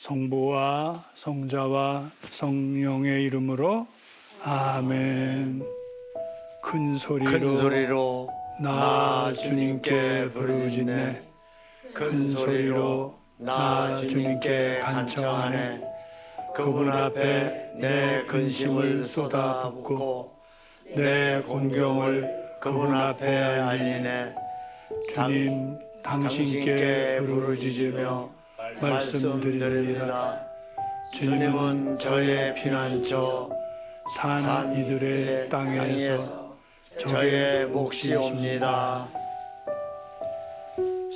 성부와 성자와 성령의 이름으로 아멘. 큰 소리로 나 주님께 부르짖네. 큰 소리로 나 주님께 간청하네. 그분 앞에 내 근심을 쏟아붓고 내 공경을 그분 앞에 알리네. 주님, 당신께 부르짖으며 말씀드립니다. 주님은 저의 피난처, 산 이들의 땅에서 저의 몫이옵니다.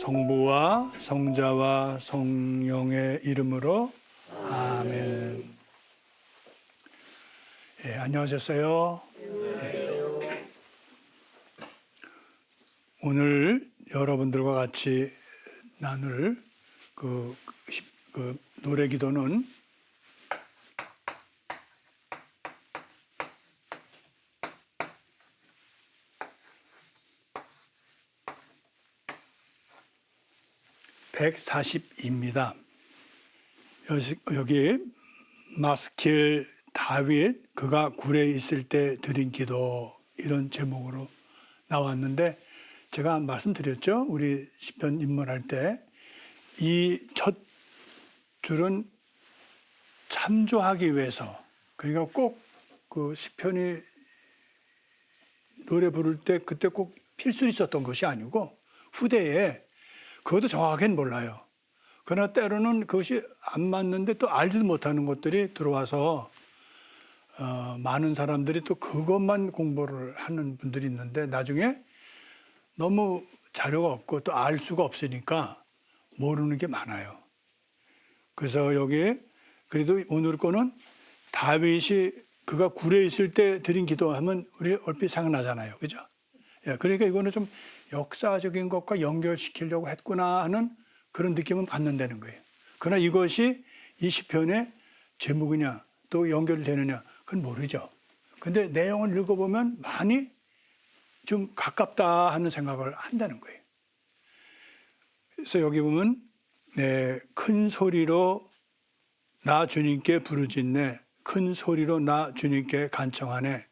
성부와 성자와 성령의 이름으로 아멘. 예, 안녕하셨어요? 예. 오늘 여러분들과 같이 나눌 그 노래 기도는 (140입니다) 여기 마스킬 다윗 그가 굴에 있을 때 드린 기도 이런 제목으로 나왔는데, 제가 말씀드렸죠. 우리 시편 입문할 때 이 첫 줄은 참조하기 위해서, 그러니까 꼭 그 시편이 노래 부를 때 그때 꼭 필수 있었던 것이 아니고 후대에 그것도 정확하게는 몰라요. 그러나 때로는 그것이 안 맞는데 또 알지도 못하는 것들이 들어와서 많은 사람들이 또 그것만 공부를 하는 분들이 있는데 나중에 너무 자료가 없고 또 알 수가 없으니까 모르는 게 많아요. 그래서 여기 그래도 오늘 거는 다윗이 그가 굴에 있을 때 드린 기도하면 우리 얼핏 생각나잖아요. 그죠? 예, 그러니까 이거는 좀 역사적인 것과 연결시키려고 했구나 하는 그런 느낌은 갖는다는 거예요. 그러나 이것이 이 시편의 제목이냐 또 연결되느냐 그건 모르죠. 근데 내용을 읽어보면 많이 좀 가깝다 하는 생각을 한다는 거예요. 그래서 여기 보면 큰 소리로 나 주님께 부르짖네. 큰 소리로 나 주님께 간청하네.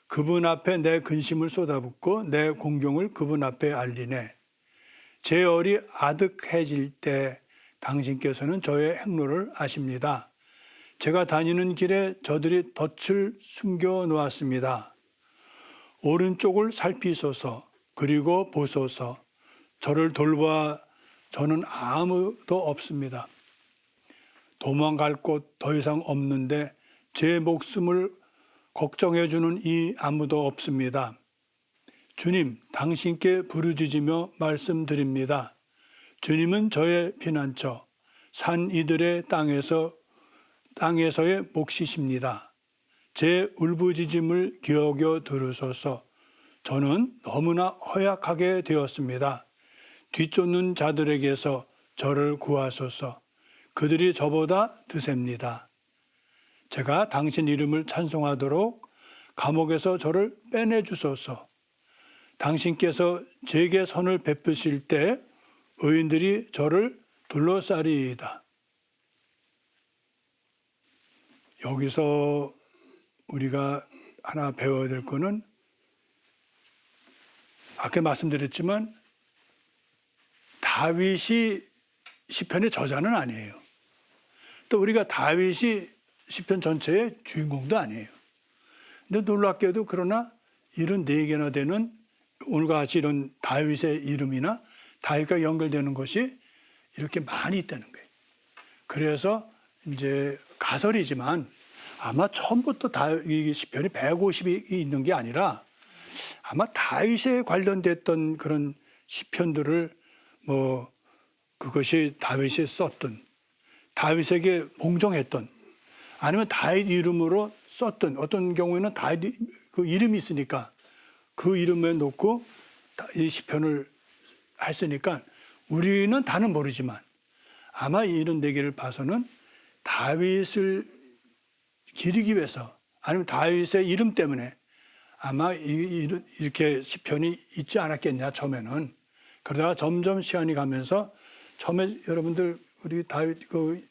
그분 앞에 내 근심을 쏟아붓고 내 공경을 그분 앞에 알리네. 제 얼이 아득해질 때 당신께서는 저의 행로를 아십니다. 제가 다니는 길에 저들이 덫을 숨겨 놓았습니다. 오른쪽을 살피소서. 그리고 보소서. 저를 돌봐. 저는 아무도 없습니다. 도망갈 곳 더 이상 없는데 제 목숨을 걱정해 주는 이 아무도 없습니다. 주님, 당신께 부르짖으며 말씀드립니다. 주님은 저의 피난처, 산 이들의 땅에서의 몫이십니다. 제 울부짖음을 기어겨 들으소서. 저는 너무나 허약하게 되었습니다. 뒤쫓는 자들에게서 저를 구하소서. 그들이 저보다 드셉니다. 제가 당신 이름을 찬송하도록 감옥에서 저를 빼내주소서. 당신께서 제게 선을 베푸실 때 의인들이 저를 둘러싸리이다. 여기서 우리가 하나 배워야 될 거는, 아까 말씀드렸지만 다윗이 시편의 저자는 아니에요. 또 우리가 다윗이 시편 전체의 주인공도 아니에요. 근데 놀랍게도 그러나 74개나 되는 오늘과 같이 이런 다윗의 이름이나 다윗과 연결되는 것이 이렇게 많이 있다는 거예요. 그래서 이제 가설이지만 아마 처음부터 이 시편이 150이 있는 게 아니라 아마 다윗에 관련됐던 그런 시편들을 그것이 다윗이 썼던, 다윗에게 봉정했던, 아니면 다윗 이름으로 썼던, 어떤 경우에는 다윗 그 이름이 있으니까 그 이름에 놓고 이 시편을 했으니까 우리는 다는 모르지만 아마 이런 내기를 봐서는 다윗을 기리기 위해서, 아니면 다윗의 이름 때문에 아마 이렇게 시편이 있지 않았겠냐 처음에는. 그러다가 점점 시간이 가면서 처음에 여러분들 우리 다윗 그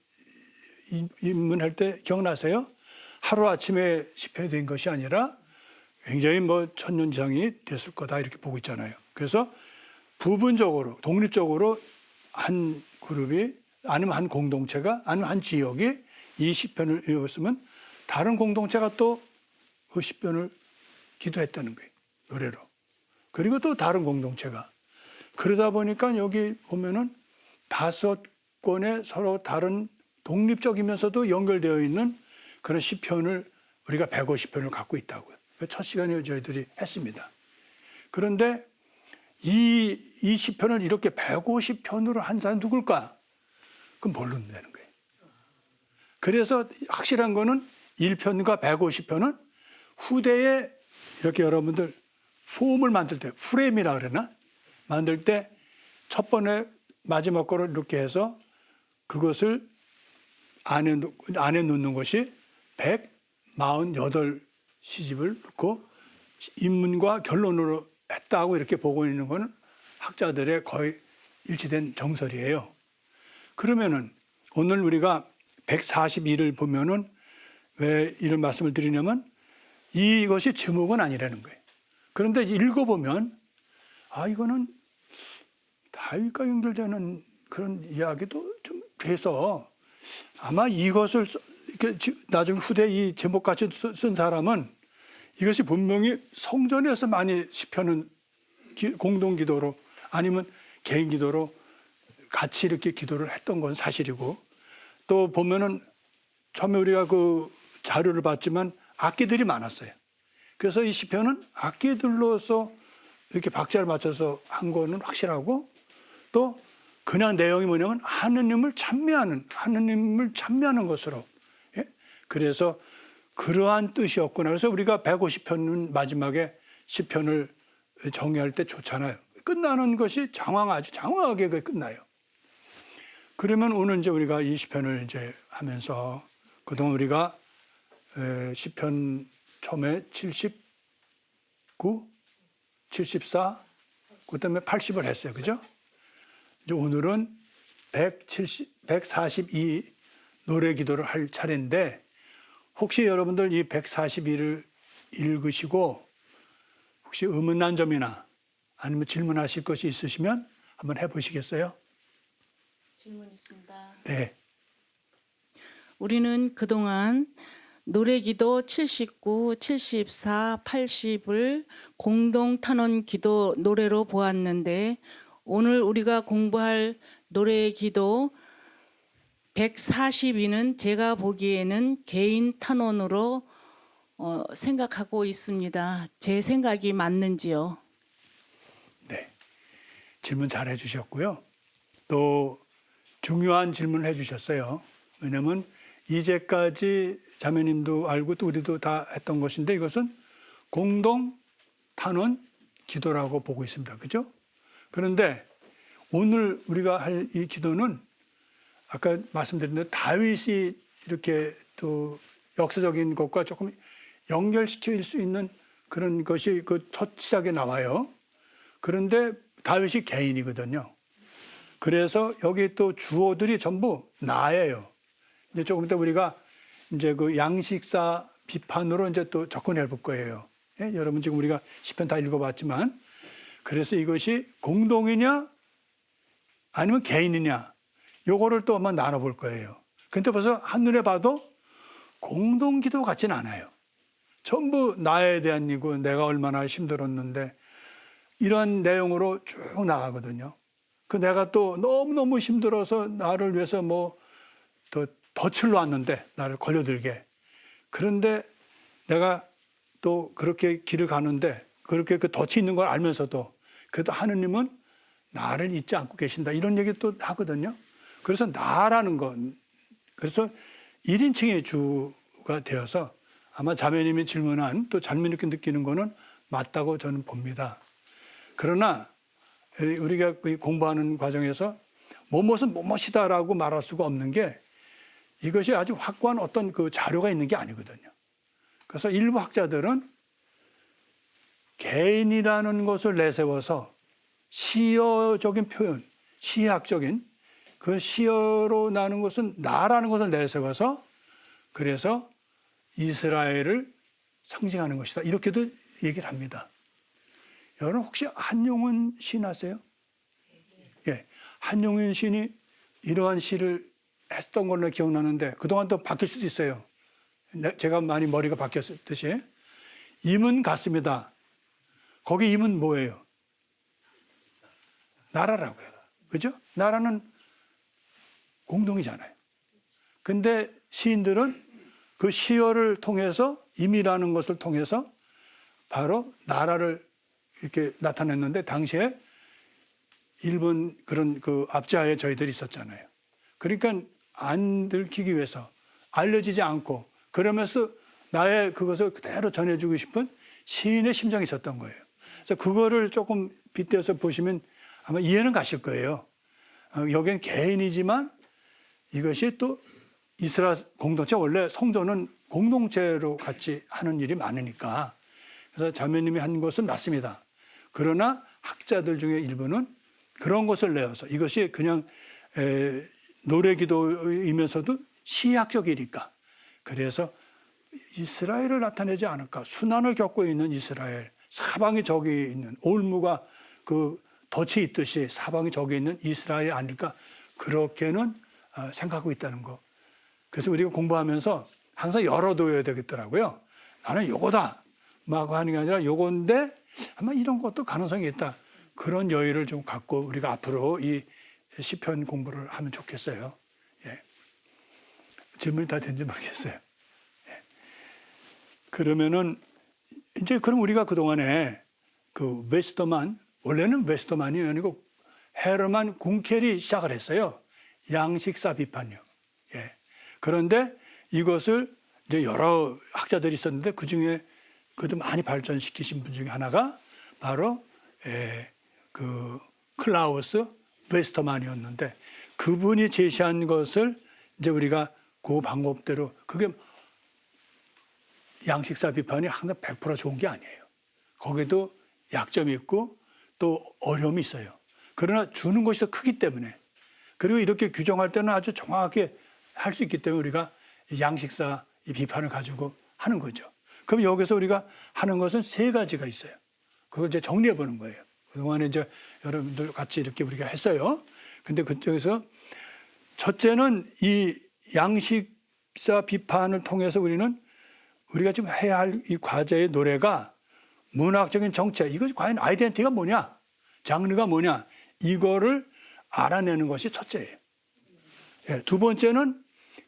입문할 때 기억나세요? 하루아침에 시편이 된 것이 아니라 굉장히 뭐 1000년 이상이 됐을 거다 이렇게 보고 있잖아요. 그래서 부분적으로 독립적으로 한 그룹이 아니면 한 공동체가 아니면 한 지역이 이 시편을 읽었으면 다른 공동체가 또 그 시편을 기도했다는 거예요. 노래로. 그리고 또 다른 공동체가. 그러다 보니까 여기 보면은 5권의 서로 다른 독립적이면서도 연결되어 있는 그런 시편을 우리가 150편을 갖고 있다고요. 첫 시간에 저희들이 했습니다. 그런데 이 시편을 이렇게 150편으로 한 사람 누굴까? 그럼 모르는 되는 거예요. 그래서 확실한 거는 1편과 150편은 후대에 이렇게 여러분들 소음을 만들 때 프레임이라 그러나? 만들 때 첫 번에 마지막 거를 이렇게 해서 그것을 안에 넣는 것이 148시집을 넣고 입문과 결론으로 했다고 이렇게 보고 있는 것은 학자들의 거의 일치된 정설이에요. 그러면은 오늘 우리가 142를 보면은 왜 이런 말씀을 드리냐면 이것이 제목은 아니라는 거예요. 그런데 읽어보면 이거는 다윗과 연결되는 그런 이야기도 좀 돼서 아마 이것을 나중에 후대 이 제목같이 쓴 사람은 이것이 분명히 성전에서 많이 시편은 공동기도로 아니면 개인 기도로 같이 이렇게 기도를 했던 건 사실이고 또 보면은 처음에 우리가 그 자료를 봤지만 악기들이 많았어요. 그래서 이 시편은 악기들로서 이렇게 박자를 맞춰서 한 거는 확실하고 또 그냥 내용이 뭐냐면 하느님을 찬미하는 것으로. 예? 그래서 그러한 뜻이었구나. 그래서 우리가 150편은 마지막에 시편을 정의할 때 좋잖아요. 끝나는 것이 아주 장황하게 끝나요. 그러면 오늘 이제 우리가 이 시편을 이제 하면서 그동안 우리가 시편 처음에 79, 74, 그다음에 80을 했어요. 그죠? 이제 오늘은 142 노래 기도를 할 차례인데 혹시 여러분들 이 142를 읽으시고 혹시 의문난 점이나 아니면 질문하실 것이 있으시면 한번 해보시겠어요? 질문 있습니다. 네. 우리는 그동안 노래기도 79, 74, 80을 공동 탄원 기도 노래로 보았는데 오늘 우리가 공부할 노래기도 142는 제가 보기에는 개인 탄원으로 생각하고 있습니다. 제 생각이 맞는지요? 네. 질문 잘 해주셨고요. 또 중요한 질문을 해주셨어요. 왜냐하면 이제까지 자매님도 알고 또 우리도 다 했던 것인데 이것은 공동 탄원 기도라고 보고 있습니다. 그죠? 그런데 오늘 우리가 할 이 기도는 아까 말씀드린 대로 다윗이 이렇게 또 역사적인 것과 조금 연결시킬 수 있는 그런 것이 그 첫 시작에 나와요. 그런데 다윗이 개인이거든요. 그래서 여기 또 주어들이 전부 나예요. 이제 조금 이따 우리가 이제 그 양식사 비판으로 이제 또 접근해 볼 거예요. 예? 여러분 지금 우리가 시편 다 읽어봤지만 그래서 이것이 공동이냐 아니면 개인이냐 요거를 또 한번 나눠볼 거예요. 근데 벌써 한눈에 봐도 공동기도 같지는 않아요. 전부 나에 대한 이고 내가 얼마나 힘들었는데 이런 내용으로 쭉 나가거든요. 그 내가 또 너무너무 힘들어서 나를 위해서 뭐 덫을 놨는데 나를 걸려들게. 그런데 내가 또 그렇게 길을 가는데 그렇게 그 덫이 있는 걸 알면서도 그래도 하느님은 나를 잊지 않고 계신다. 이런 얘기 또 하거든요. 그래서 나라는 건 그래서 1인칭의 주가 되어서 아마 자매님이 질문한 또 자매님께 느끼는 거는 맞다고 저는 봅니다. 그러나 우리가 공부하는 과정에서 뭐뭇은 뭐뭇이다라고 말할 수가 없는 게 이것이 아주 확고한 어떤 그 자료가 있는 게 아니거든요. 그래서 일부 학자들은 개인이라는 것을 내세워서 시어적인 표현, 시학적인 그 시어로 나는 것은 나라는 것을 내세워서 그래서 이스라엘을 상징하는 것이다. 이렇게도 얘기를 합니다. 여러분 혹시 한용운 시인 아세요? 예, 한용운 시인이 이러한 시를 했던 걸로 기억나는데 그동안 또 바뀔 수도 있어요. 제가 많이 머리가 바뀌었듯이. 임은 같습니다. 거기 임은 뭐예요? 나라라고요. 그죠? 나라는 공동이잖아요. 근데 시인들은 그 시어를 통해서 임이라는 것을 통해서 바로 나라를 이렇게 나타냈는데 당시에 일본 그런 그 압제하에 저희들이 있었잖아요. 그러니까 안 들키기 위해서 알려지지 않고 그러면서 나의 그것을 그대로 전해주고 싶은 시인의 심정이 있었던 거예요. 그래서 그거를 조금 빗대서 보시면 아마 이해는 가실 거예요. 여기는 개인이지만 이것이 또 이스라엘 공동체, 원래 성도는 공동체로 같이 하는 일이 많으니까. 그래서 자매님이 한 것은 맞습니다. 그러나 학자들 중에 일부는 그런 것을 내어서 이것이 그냥 노래 기도이면서도 시학적이니까. 그래서 이스라엘을 나타내지 않을까. 순환을 겪고 있는 이스라엘, 사방이 저기 있는 올무가 그 덫이 있듯이 사방이 저기 있는 이스라엘이 아닐까. 그렇게는 생각하고 있다는 거. 그래서 우리가 공부하면서 항상 열어둬야 되겠더라고요. 나는 요거다 막 하는 게 아니라 요건데 아마 이런 것도 가능성이 있다. 그런 여유를 좀 갖고 우리가 앞으로 이 시편 공부를 하면 좋겠어요. 예. 질문이 다 된지 모르겠어요. 예. 그러면은 이제 그럼 우리가 그동안에 그 웨스터만, 원래는 웨스터만이 아니고 헤르만 궁켈이 시작을 했어요. 양식사 비판요. 예. 그런데 이것을 이제 여러 학자들이 있었는데 그 중에 그것도 많이 발전시키신 분 중에 하나가 바로 그 클라우스 웨스터만이었는데 그분이 제시한 것을 이제 우리가 그 방법대로 그게 양식사 비판이 항상 100% 좋은 게 아니에요. 거기도 약점이 있고 또 어려움이 있어요. 그러나 주는 것이 더 크기 때문에 그리고 이렇게 규정할 때는 아주 정확하게 할 수 있기 때문에 우리가 양식사 이 비판을 가지고 하는 거죠. 그럼 여기서 우리가 하는 것은 세 가지가 있어요. 그걸 이제 정리해 보는 거예요. 그동안에 이제 여러분들 같이 이렇게 우리가 했어요. 근데 그쪽에서 첫째는 이 양식사 비판을 통해서 우리가 지금 해야 할 이 과제의 노래가 문학적인 정체, 이것이 과연 아이덴티티가 뭐냐, 장르가 뭐냐, 이거를 알아내는 것이 첫째예요. 예, 두 번째는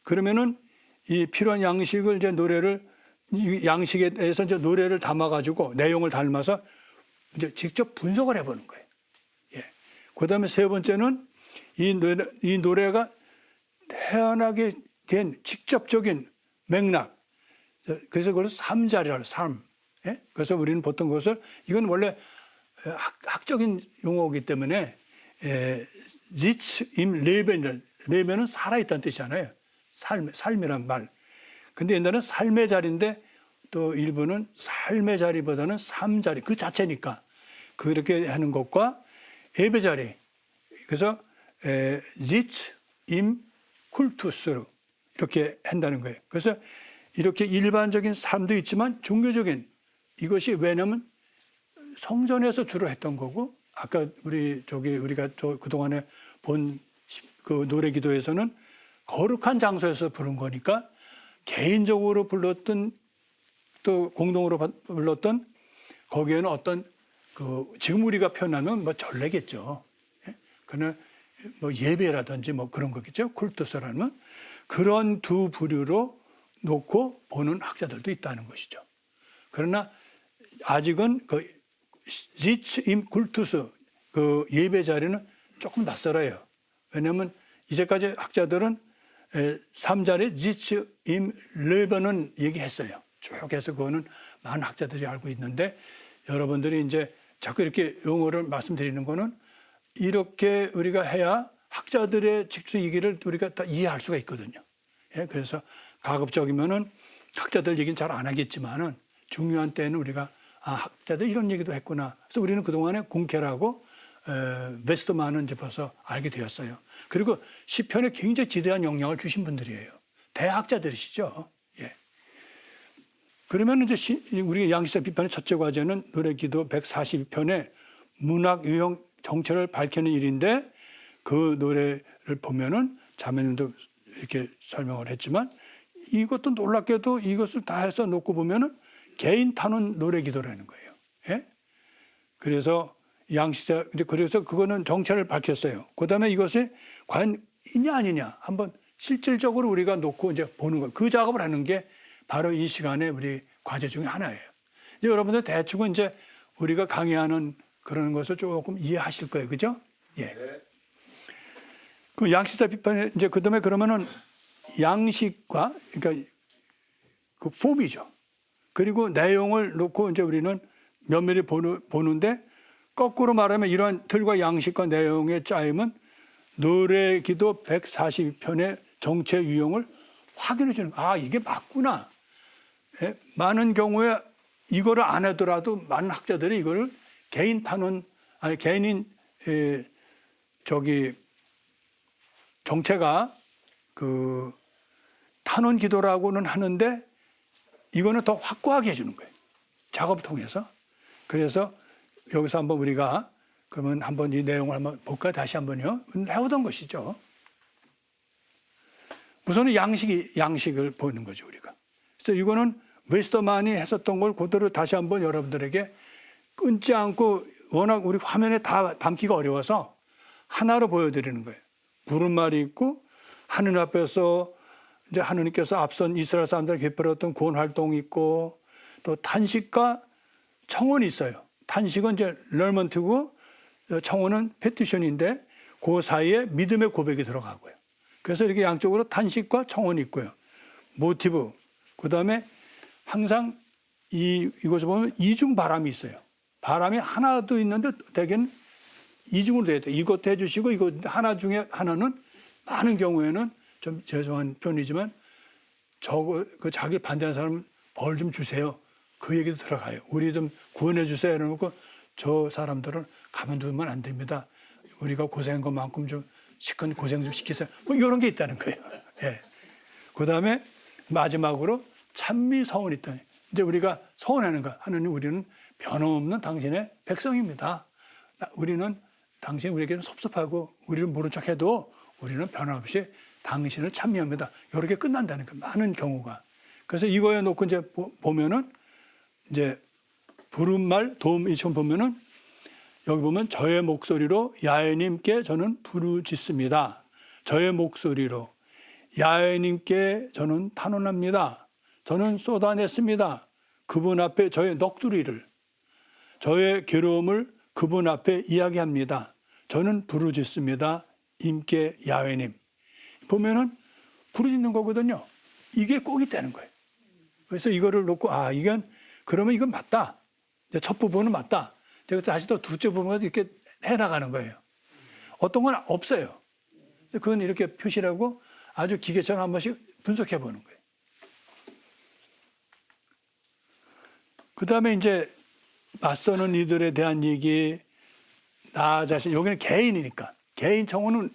그러면은 이 필요한 양식을 이제 노래를 이 양식에 대해서 이제 노래를 담아가지고 내용을 담아서 이제 직접 분석을 해보는 거예요. 예. 그다음에 세 번째는 이 노래가 태어나게 된 직접적인 맥락. 그래서 그걸 삶자리라고 삶. 예? 그래서 우리는 보통 그것을 이건 원래 학적인 용어이기 때문에 지츠 임 레벤, 레벤은 살아있다는 뜻이잖아요. 삶이란 말. 근데 옛날에는 삶의 자리인데 또 일부는 삶의 자리보다는 삶자리 그 자체니까 그렇게 하는 것과 예배 자리. 그래서 지츠 임 쿨투스로 이렇게 한다는 거예요. 그래서 이렇게 일반적인 삶도 있지만 종교적인 이것이 왜냐하면 성전에서 주로 했던 거고 아까 우리가 그동안에 본 그 노래 기도에서는 거룩한 장소에서 부른 거니까 개인적으로 불렀던 또 공동으로 불렀던 거기에는 어떤 그 지금 우리가 표현하면 뭐 전례겠죠. 예? 그러나 뭐 예배라든지 뭐 그런 거겠죠. 쿨투스라는 그런 두 부류로 놓고 보는 학자들도 있다는 것이죠. 그러나 아직은 그 지츠 임 쿨투스 그 예배 자리는 조금 낯설어요. 왜냐하면 이제까지 학자들은 3자리 지츠 임 레벤은 얘기했어요. 쭉 해서 그거는 많은 학자들이 알고 있는데 여러분들이 이제 자꾸 이렇게 용어를 말씀드리는 거는 이렇게 우리가 해야 학자들의 직접 얘기를 우리가 다 이해할 수가 있거든요. 예, 그래서 가급적이면은 학자들 얘기는 잘 안 하겠지만은 중요한 때는 우리가 학자들 이런 얘기도 했구나. 그래서 우리는 그동안에 궁켈하고 웨스트만은 이제 벌써 알게 되었어요. 그리고 시편에 굉장히 지대한 영향을 주신 분들이에요. 대학자들이시죠. 예. 그러면 이제 우리 양시자 비판의 첫째 과제는 노래기도 142편의 문학 유형 정체를 밝히는 일인데 그 노래를 보면은 자매님도 이렇게 설명을 했지만 이것도 놀랍게도 이것을 다 해서 놓고 보면은 개인 탄원 노래기도라는 거예요. 예? 그래서 양시자 그래서 그거는 정체를 밝혔어요. 그다음에 이것이 과연 있냐 아니냐 한번 실질적으로 우리가 놓고 이제 보는 거. 그 작업을 하는 게 바로 이 시간에 우리 과제 중에 하나예요. 이제 여러분들 대충은 이제 우리가 강의하는 그런 것을 조금 이해하실 거예요, 그죠? 예. 그 양시자 비판에 이제 그다음에 그러면은 양식과 그러니까 그 폼이죠. 그리고 내용을 놓고 이제 우리는 면밀히 보는데 거꾸로 말하면 이러한 틀과 양식과 내용의 짜임은 노래기도 142편의 정체 유형을 확인해 주는 거예요. 아, 이게 맞구나. 예? 많은 경우에 이거를 안 하더라도 많은 학자들이 이거를 개인 탄원, 아니 개인인 정체가 그 탄원 기도라고는 하는데 이거는 더 확고하게 해주는 거예요. 작업을 통해서. 그래서 여기서 한번 우리가 그러면 한번 이 내용을 한번 볼까요? 다시 한번요. 해오던 것이죠. 우선은 양식을 보는 거죠, 우리가. 그래서 이거는 웨스터만이 했었던 걸 그대로 다시 한번 여러분들에게 끊지 않고 워낙 우리 화면에 다 담기가 어려워서 하나로 보여드리는 거예요. 부른말이 있고 하늘 앞에서 이제 하느님께서 앞선 이스라엘 사람들을 베풀었던 구원 활동이 있고 또 탄식과 청원이 있어요. 탄식은 이제 럴먼트고 청원은 페티션인데 그 사이에 믿음의 고백이 들어가고요. 그래서 이렇게 양쪽으로 탄식과 청원이 있고요. 모티브, 그 다음에 항상 이것을 보면 이중 바람이 있어요. 바람이 하나도 있는데 대개는 이중으로 돼야 돼요. 이것도 해주시고 이거 하나 중에 하나는 많은 경우에는 좀 죄송한 표현이지만 그 자기를 반대하는 사람은 벌 좀 주세요. 그 얘기도 들어가요. 우리 좀 구원해 주세요. 이러고 저 사람들은 가만두면 안 됩니다. 우리가 고생한 것만큼 좀 시큰 고생 좀 시키세요. 뭐 이런 게 있다는 거예요. 예. 그 다음에 마지막으로 찬미 서원이 있다니. 이제 우리가 서원하는 거. 하느님 우리는 변함없는 당신의 백성입니다. 우리는 당신이 우리에게는 섭섭하고 우리를 모른 척해도 우리는 변함없이 당신을 찬미합니다. 이렇게 끝난다는 거 많은 경우가. 그래서 이거에 놓고 이제 보면은 이제 부른말 도움이 좀 보면은 여기 보면 저의 목소리로 야훼님께 저는 부르짖습니다. 저의 목소리로 야훼님께 저는 탄원합니다. 저는 쏟아냈습니다. 그분 앞에 저의 넋두리를 저의 괴로움을 그분 앞에 이야기합니다. 저는 부르짖습니다. 임께 야훼님. 보면은 부르짖는 거거든요. 이게 꼭 있다는 거예요. 그래서 이거를 놓고 그러면 이건 맞다. 첫 부분은 맞다. 제가 다시 또 둘째 부분을 이렇게 해나가는 거예요. 어떤 건 없어요. 그건 이렇게 표시하고 아주 기계처럼 한 번씩 분석해 보는 거예요. 그 다음에 이제 맞서는 이들에 대한 얘기, 나 자신, 여기는 개인이니까. 개인 청원은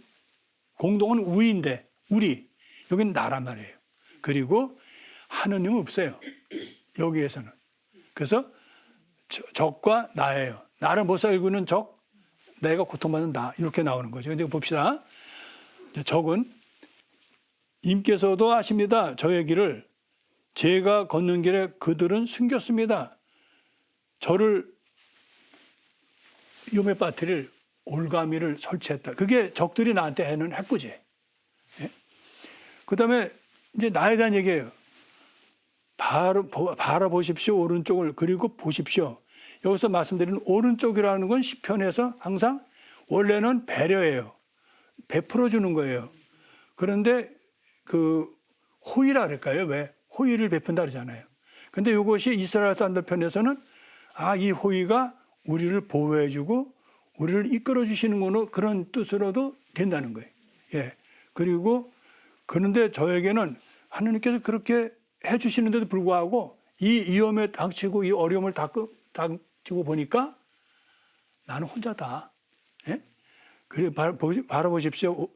공동은 우인데, 우리. 여기는 나란 말이에요. 그리고 하느님은 없어요. 여기에서는. 그래서 적과 나예요. 나를 못 살고는 적, 내가 고통받는 나. 이렇게 나오는 거죠. 근데 봅시다. 적은 임께서도 아십니다. 저의 길을 제가 걷는 길에 그들은 숨겼습니다. 저를 위험에 빠뜨릴 올가미를 설치했다. 그게 적들이 나한테 해는 해꾸지. 예? 그 다음에 이제 나에 대한 얘기예요. 바라보십시오. 오른쪽을. 그리고 보십시오. 여기서 말씀드리는 오른쪽이라는 건 시편에서 항상 원래는 배려예요. 베풀어 주는 거예요. 그런데 그 호의라 그럴까요? 왜? 호의를 베푼다 그러잖아요. 근데 이것이 이스라엘 사람들 편에서는 이 호의가 우리를 보호해 주고 우리를 이끌어 주시는 거는 그런 뜻으로도 된다는 거예요. 예. 그리고 그런데 저에게는 하느님께서 그렇게 해 주시는데도 불구하고 이 위험에 닥치고 이 어려움을 닥치고 보니까 나는 혼자다. 그래 바라보십시오.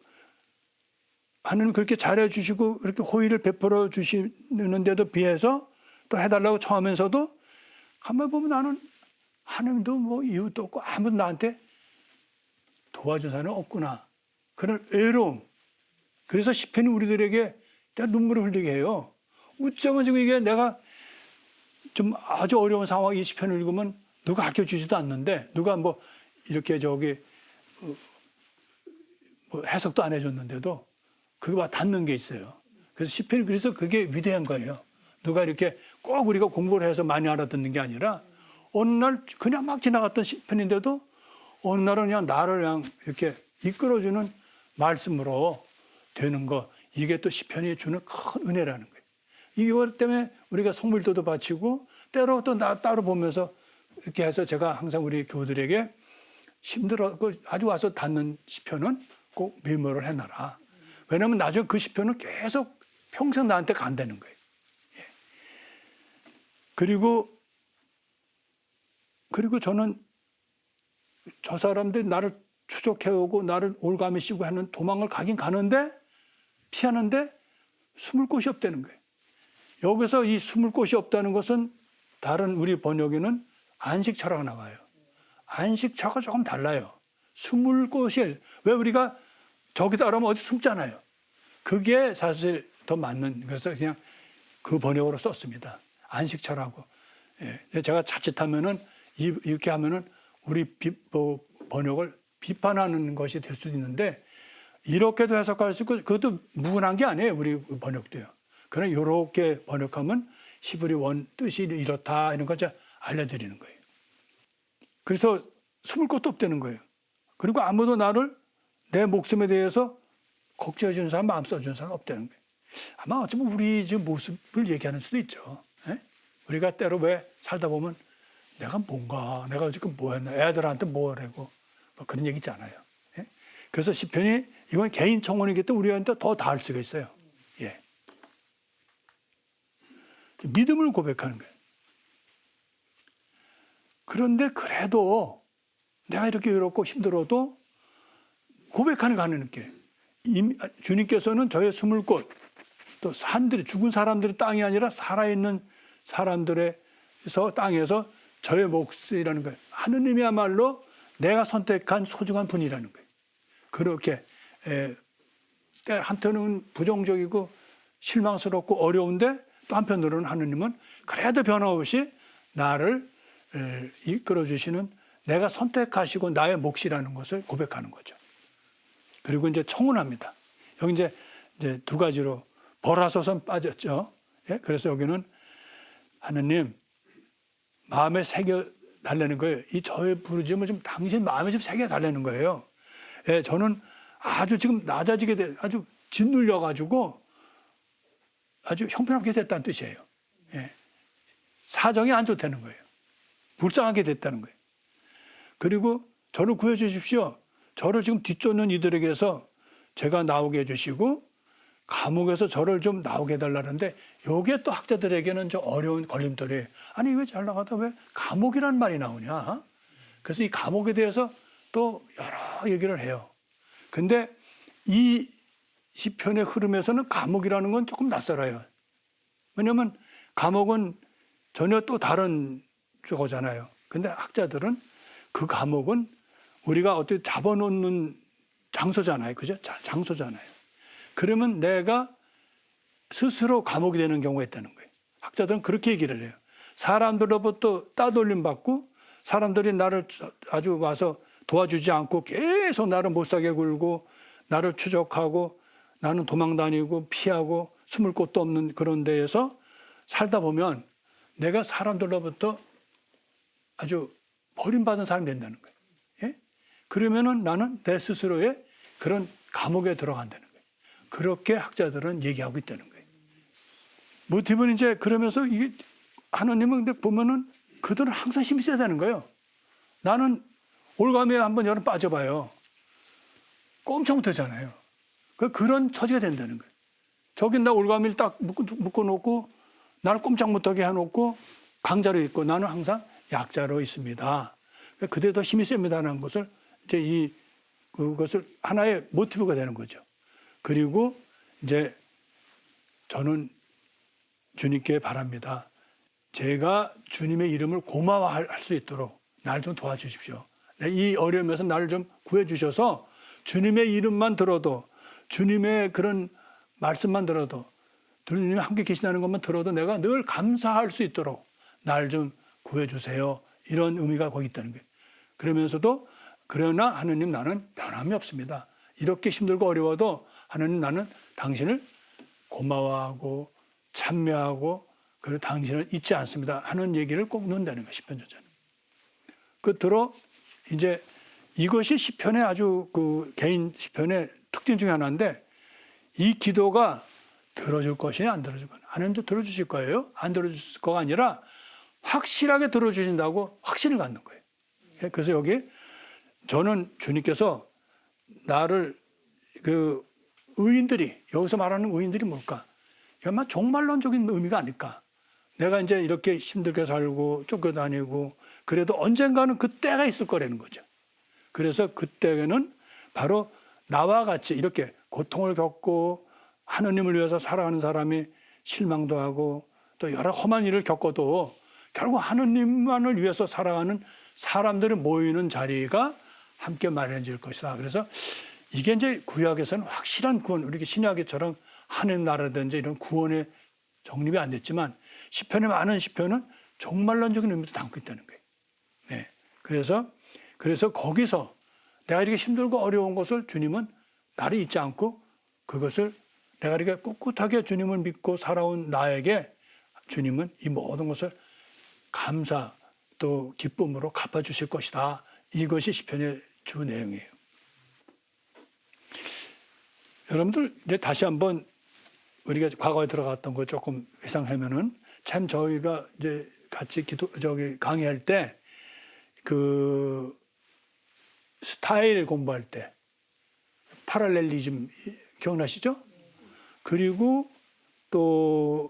하나님 그렇게 잘해 주시고 그렇게 호의를 베풀어 주시는데도 비해서 또 해달라고 청하면서도 가만히 보면 나는 하나님도 뭐 이유도 없고 아무도 나한테 도와준 사람은 없구나. 그런 외로움. 그래서 시편이 우리들에게 눈물을 흘리게 해요. 어쩌면 지금 이게 내가 좀 아주 어려운 상황 이 시편을 읽으면 누가 가르쳐 주지도 않는데 누가 뭐 이렇게 뭐 해석도 안 해줬는데도 그거 닿는 게 있어요. 그래서 시편이 그래서 그게 위대한 거예요. 누가 이렇게 꼭 우리가 공부를 해서 많이 알아듣는 게 아니라 어느 날 그냥 막 지나갔던 시편인데도 어느 날은 그냥 나를 그냥 이렇게 이끌어주는 말씀으로 되는 거. 이게 또 시편이 주는 큰 은혜라는 거예요. 이것 때문에 우리가 성물도도 바치고 때로 또 따로 보면서 이렇게 해서 제가 항상 우리 교우들에게 힘들어 아주 와서 닿는 시편은 꼭 메모를 해놔라. 왜냐하면 나중에 그 시편은 계속 평생 나한테 간다는 거예요. 예. 그리고 저는 저 사람들이 나를 추적해오고 나를 올가미 씌고 하는 도망을 가긴 가는데 피하는데 숨을 곳이 없다는 거예요. 여기서 이 숨을 곳이 없다는 것은 다른 우리 번역에는 안식처라고 나와요. 안식처가 조금 달라요. 숨을 곳이 왜 우리가 저기 따라오면 어디 숨잖아요. 그게 사실 더 맞는 그래서 그냥 그 번역으로 썼습니다. 안식처라고. 예. 제가 자칫하면은 이렇게 하면은 우리 번역을 비판하는 것이 될 수도 있는데 이렇게도 해석할 수 있고 그것도 무관한 게 아니에요. 우리 번역도요. 그러나 이렇게 번역하면 히브리 원 뜻이 이렇다 이런 거 알려드리는 거예요. 그래서 숨을 곳도 없다는 거예요. 그리고 아무도 나를 내 목숨에 대해서 걱정해 주는 사람, 마음 써주는 사람 없다는 거예요. 아마 어쩌면 우리 지금 모습을 얘기하는 수도 있죠. 에? 우리가 때로 왜 살다 보면 내가 뭔가, 내가 지금 뭐 했나, 애들한테 뭐 하라고 뭐 그런 얘기 있잖아요. 에? 그래서 시편이 이건 개인 청원이기 때문에 우리한테 더 닿을 수가 있어요. 예. 믿음을 고백하는 거예요. 그런데 그래도 내가 이렇게 외롭고 힘들어도 고백하는 거 하는 게 주님께서는 저의 숨을 곳, 또 산들이 죽은 사람들의 땅이 아니라 살아있는 사람들에서 땅에서 저의 몫이라는 거예요. 하느님이야말로 내가 선택한 소중한 분이라는 거예요. 그렇게 한편은 부정적이고 실망스럽고 어려운데 또 한편으로는 하느님은 그래도 변함없이 나를 이끌어 주시는 내가 선택하시고 나의 몫이라는 것을 고백하는 거죠. 그리고 이제 청혼합니다. 여기 이제 두 가지로 벌하소선 빠졌죠. 예? 그래서 여기는 하느님 마음에 새겨 달라는 거예요. 이 저의 부르짖음을 좀 당신 마음에 좀 새겨 달라는 거예요. 예, 저는 아주 지금 낮아지게 아주 짓눌려 가지고 아주 형편없게 됐다는 뜻이에요. 예. 사정이 안 좋다는 거예요. 불쌍하게 됐다는 거예요. 그리고 저를 구해 주십시오. 저를 지금 뒤쫓는 이들에게서 제가 나오게 해주시고 감옥에서 저를 좀 나오게 해달라는데 이게 또 학자들에게는 좀 어려운 걸림돌이에요. 아니 왜 잘 나가다 왜 감옥이란 말이 나오냐. 그래서 이 감옥에 대해서 또 여러 얘기를 해요. 근데 이 시편의 흐름에서는 감옥이라는 건 조금 낯설어요. 왜냐하면 감옥은 전혀 또 다른 거잖아요. 근데 학자들은 그 감옥은 우리가 어떻게 잡아놓는 장소잖아요. 그죠? 장소잖아요. 그러면 내가 스스로 감옥이 되는 경우가 있다는 거예요. 학자들은 그렇게 얘기를 해요. 사람들로부터 따돌림 받고 사람들이 나를 아주 와서 도와주지 않고 계속 나를 못사게 굴고 나를 추적하고 나는 도망 다니고 피하고 숨을 곳도 없는 그런 데에서 살다 보면 내가 사람들로부터 아주 버림받은 사람이 된다는 거예요. 예? 그러면은 나는 내 스스로의 그런 감옥에 들어간다는 거예요. 그렇게 학자들은 얘기하고 있다는 거예요. 모티브는 이제 그러면서 이게 하나님은 근데 보면은 그들은 항상 힘이 세야 되는 거예요. 나는 올가미에 한번 여름 빠져봐요. 꼼짝 못하잖아요. 그런 처지가 된다는 거예요. 저긴 나 올가미를 딱 묶어놓고 나를 꼼짝 못하게 해놓고 강자로 있고 나는 항상 약자로 있습니다. 그들이 더 힘이 셉니다라는 것을 이제 이 그것을 하나의 모티브가 되는 거죠. 그리고 이제 저는 주님께 바랍니다. 제가 주님의 이름을 고마워할 수 있도록 날 좀 도와주십시오. 이 어려움에서 나를 좀 구해주셔서 주님의 이름만 들어도 주님의 그런 말씀만 들어도 주님이 함께 계시다는 것만 들어도 내가 늘 감사할 수 있도록 날 좀 구해주세요. 이런 의미가 거기 있다는 거예요. 그러면서도 그러나 하느님 나는 변함이 없습니다. 이렇게 힘들고 어려워도 하느님 나는 당신을 고마워하고 찬미하고 그리고 당신을 잊지 않습니다 하는 얘기를 꼭 넣는다는 거예요. 시편 저자는. 끝으로 이제 이것이 시편의 아주 그 개인 시편의 특징 중에 하나인데 이 기도가 들어줄 것이냐 안 들어줄 거냐. 하나님도 들어주실 거예요. 안 들어주실 거가 아니라 확실하게 들어주신다고 확신을 갖는 거예요. 그래서 여기 저는 주님께서 나를 그 의인들이 여기서 말하는 의인들이 뭘까? 이건 종말론적인 의미가 아닐까? 내가 이제 이렇게 힘들게 살고 쫓겨다니고 그래도 언젠가는 그 때가 있을 거라는 거죠. 그래서 그때는 바로 나와 같이 이렇게 고통을 겪고 하느님을 위해서 살아가는 사람이 실망도 하고 또 여러 험한 일을 겪어도 결국 하느님만을 위해서 살아가는 사람들이 모이는 자리가 함께 마련해질 것이다. 그래서 이게 이제 구약에서는 확실한 구원, 우리 신약에처럼 하느님 나라든지 이런 구원의 정립이 안 됐지만 시편의 많은 시편은 종말론적인 의미도 담고 있다는 거예요. 네. 그래서 거기서 내가 이렇게 힘들고 어려운 것을 주님은 나를 잊지 않고 그것을 내가 이렇게 꿋꿋하게 주님을 믿고 살아온 나에게 주님은 이 모든 것을 감사 또 기쁨으로 갚아주실 것이다. 이것이 시편의 주 내용이에요. 여러분들 이제 다시 한번 우리가 과거에 들어갔던 거 조금 회상하면은 참 저희가 이제 같이 강의할 때 그 스타일 공부할 때 파랄렐리즘 기억나시죠? 그리고 또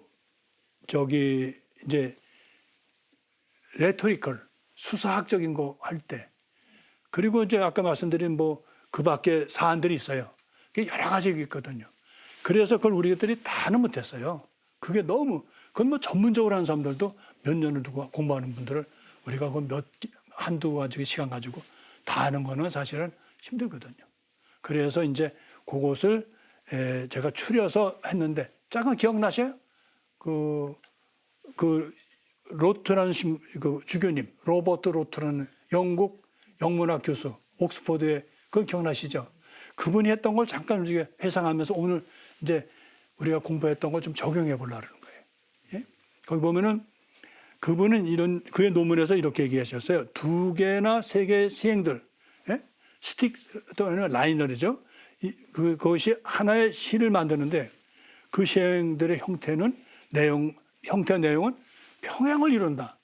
이제 레토리컬 수사학적인 거 할 때 그리고 이제 아까 말씀드린 뭐 그 밖에 사안들이 있어요. 그게 여러 가지 있거든요. 그래서 그걸 우리들이 다는 못했어요. 그게 너무 그건 뭐 전문적으로 하는 사람들도 몇 년을 두고 공부하는 분들을 우리가 그 한두 가지 시간 가지고 다 하는 거는 사실은 힘들거든요. 그래서 이제 그것을 제가 추려서 했는데 잠깐 기억나셔요? 그 로트라는 그 주교님, 로버트 로트라는 영국 영문학 교수, 옥스퍼드에 그거 기억나시죠? 그분이 했던 걸 잠깐 우리가 회상하면서 오늘 이제 우리가 공부했던 걸 좀 적용해 보려는 거예요. 예? 거기 보면은 그분은 그의 논문에서 이렇게 얘기하셨어요. 2개나 3개의 시행들, 예? 스틱 또는 라이너리죠. 그것이 하나의 시를 만드는데 그 시행들의 형태는 내용은 평행을 이룬다.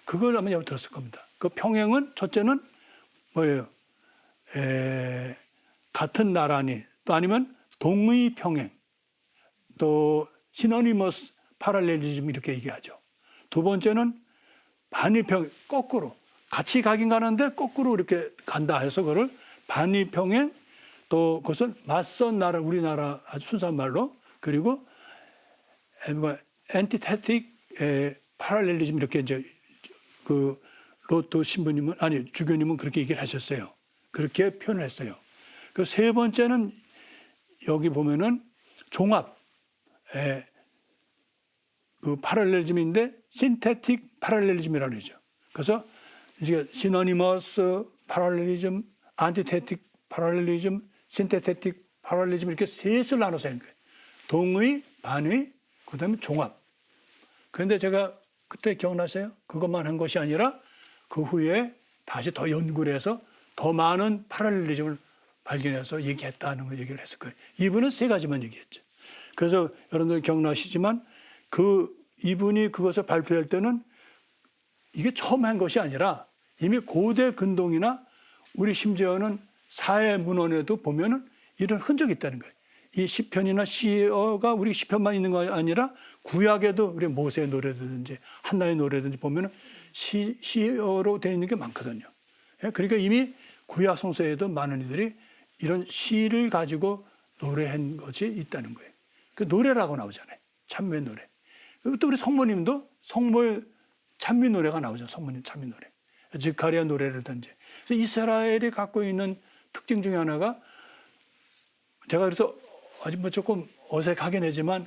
그걸 아마 여러분 들었을 겁니다. 그 평행은 첫째는 뭐예요? 같은 나라니 또 아니면 동의 평행 또 시노니머스 파랄렐리즘 이렇게 얘기하죠. 두 번째는 반의평 거꾸로 같이 가긴 가는데 거꾸로 이렇게 간다 해서 그걸 반의평행 또 그것은 맞선 나라 우리나라 아주 순수한 말로 그리고 엔티테틱 파랄렐리즘 이렇게 이제 그 로또 신부님은 아니 주교님은 그렇게 얘기를 하셨어요. 그렇게 표현을 했어요. 그 세 번째는 여기 보면은 종합 그 파랄렐리즘인데 신테틱 파랄렐리즘이라고 그러죠. 그래서 이제 시노니머스 파랄렐리즘, 안티테틱 파랄렐리즘, 신테틱 파랄렐리즘 이렇게 셋을 나눠서 하는 거예요. 동의, 반의, 그다음에 종합. 그런데 제가 그때 기억나세요? 그것만 한 것이 아니라 그 후에 다시 더 연구를 해서 더 많은 파랄렐리즘을 발견해서 얘기했다는 걸 얘기를 했을 거예요. 이분은 3가지만 얘기했죠. 그래서 여러분들 기억나시지만 이분이 그것을 발표할 때는 이게 처음 한 것이 아니라 이미 고대 근동이나 우리 심지어는 사회 문헌에도 보면은 이런 흔적이 있다는 거예요. 이 시편이나 시어가 우리 시편만 있는 거 아니라 구약에도 우리 모세의 노래든지 한나의 노래든지 보면은 시어로 되어 있는 게 많거든요. 그러니까 이미 구약 성서에도 많은 이들이 이런 시를 가지고 노래한 것이 있다는 거예요. 그 노래라고 나오잖아요. 찬미의 노래. 그리고 또 우리 성모님도 성모의 찬미 노래가 나오죠. 성모님 찬미 노래. 지카리아 노래라든지. 그래서 이스라엘이 갖고 있는 특징 중에 하나가 제가 그래서 아직 뭐 조금 어색하긴 하지만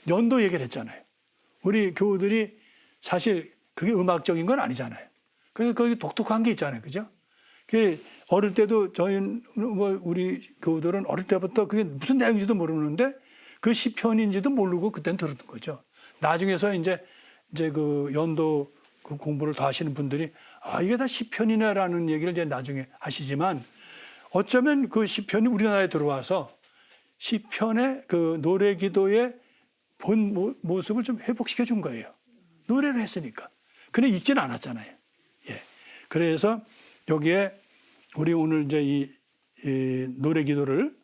연도 얘기를 했잖아요. 우리 교우들이 사실 그게 음악적인 건 아니잖아요. 그래서 거기 독특한 게 있잖아요. 그죠? 그 어릴 때도 저희 우리 교우들은 어릴 때부터 그게 무슨 내용인지도 모르는데 그 시편인지도 모르고 그때는 들었던 거죠. 나중에서 이제 그 연도 그 공부를 더 하시는 분들이 이게 다 시편이네라는 얘기를 이제 나중에 하시지만 어쩌면 그 시편이 우리나라에 들어와서 시편의 그 노래 기도의 본 모습을 좀 회복시켜 준 거예요. 노래를 했으니까. 근데 읽지는 않았잖아요. 예. 그래서 여기에 우리 오늘 이제 이 노래 기도를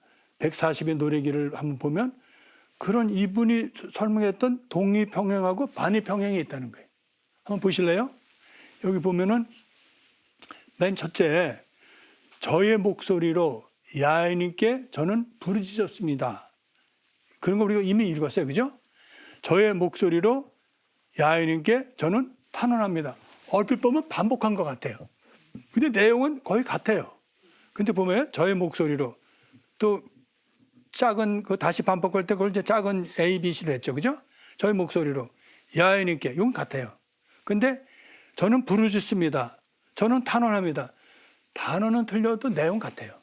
140의 노래 기를 한번 보면 그런 이분이 설명했던 동의평행하고 반의평행이 있다는 거예요. 한번 보실래요? 여기 보면은 맨 첫째, 저의 목소리로 야훼님께 저는 부르짖었습니다. 그런 거 우리가 이미 읽었어요. 그죠? 저의 목소리로 야훼님께 저는 탄원합니다. 얼핏 보면 반복한 것 같아요. 근데 내용은 거의 같아요. 근데 보면 저의 목소리로 또 작은 다시 반복할 때 그걸 이제 작은 A, B, C로 했죠. 그죠? 저의 목소리로 야훼님께 이건 같아요. 근데 저는 부르짖습니다. 저는 탄원합니다. 단어는 틀려도 내용 같아요.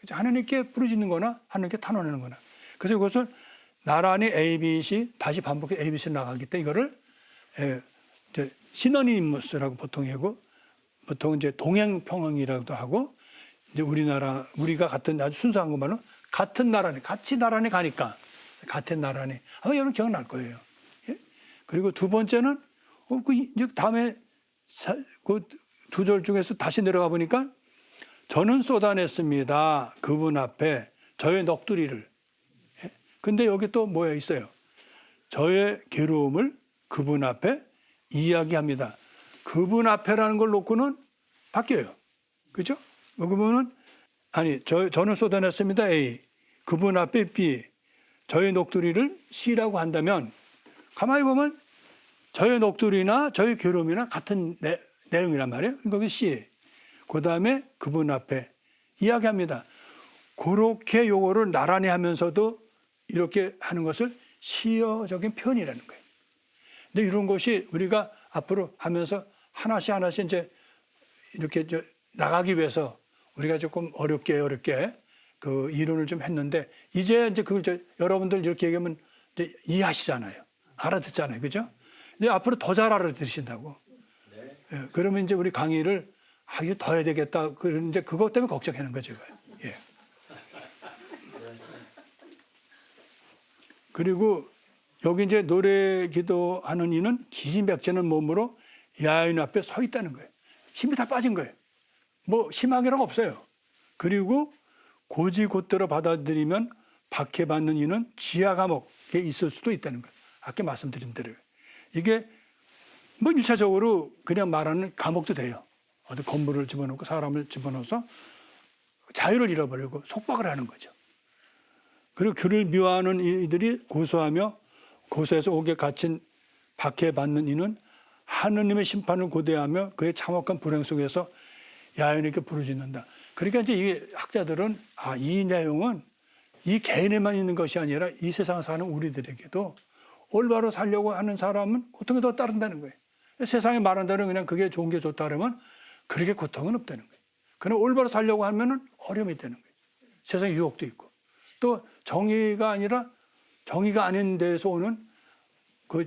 하나님께 부르짖는 거나 하나님께 탄원하는 거나. 그래서 이것을 나란히 A, B, C 다시 반복해 A, B, C로 나가기 때문에 이거를 이제 시너니머스라고 보통 하고 보통 이제 동행평행이라고도 하고 이제 우리가 같은 아주 순수한 것만은 같은 나란히 같이 나란히 가니까 같은 나란히 아마 여러분 기억날 거예요. 예? 그리고 두 번째는 이제 다음에 그 두 절 중에서 다시 내려가 보니까 저는 쏟아냈습니다. 그분 앞에 저의 넋두리를. 예? 근데 여기 또 뭐가 있어요? 저의 괴로움을 그분 앞에 이야기합니다. 그분 앞에라는 걸 놓고는 바뀌어요. 그죠? 여기 보면은 저는 쏟아냈습니다. A. 그분 앞에 B. 저의 넋두리를 C라고 한다면 가만히 보면 저의 넋두리나 저의 괴로움이나 같은 내용이란 말이에요. 거기 C. 그 다음에 그분 앞에 이야기합니다. 그렇게 요거를 나란히 하면서도 이렇게 하는 것을 시어적인 표현이라는 거예요. 근데 이런 것이 우리가 앞으로 하면서 하나씩 이제 이렇게 나가기 위해서 우리가 조금 어렵게 그 이론을 좀 했는데 이제 그걸 여러분들 이렇게 얘기하면 이제 이해하시잖아요. 알아듣잖아요. 그죠? 이제 앞으로 더 잘 알아들으신다고. 네. 예, 그러면 이제 우리 강의를 이거 더 해야 되겠다. 이제 그것 때문에 걱정하는 거죠. 예. 그리고 여기 이제 노래 기도하는 이는 기진맥진한 몸으로 야훼 앞에 서 있다는 거예요. 힘이 다 빠진 거예요. 뭐 희망이라고 없어요. 그리고 고지곧대로 받아들이면 박해받는 이는 지하 감옥에 있을 수도 있다는 거예요. 아까 말씀드린 대로. 이게 뭐 1차적으로 그냥 말하는 감옥도 돼요. 어디 건물을 집어넣고 사람을 집어넣어서 자유를 잃어버리고 속박을 하는 거죠. 그리고 그를 미워하는 이들이 고소해서 옥에 갇힌 박해받는 이는 하느님의 심판을 고대하며 그의 참혹한 불행 속에서 야훼님께 부르짖는다. 그러니까 이제 이 학자들은 이 내용은 이 개인에만 있는 것이 아니라 이 세상 사는 우리들에게도 올바로 살려고 하는 사람은 고통이 더 따른다는 거예요. 세상에 말한 대로 그냥 그게 좋은 게 좋다 그러면 그렇게 고통은 없다는 거예요. 그러나 올바로 살려고 하면은 어려움이 있다는 거예요. 세상에 유혹도 있고 또 정의가 아닌 데서 오는 그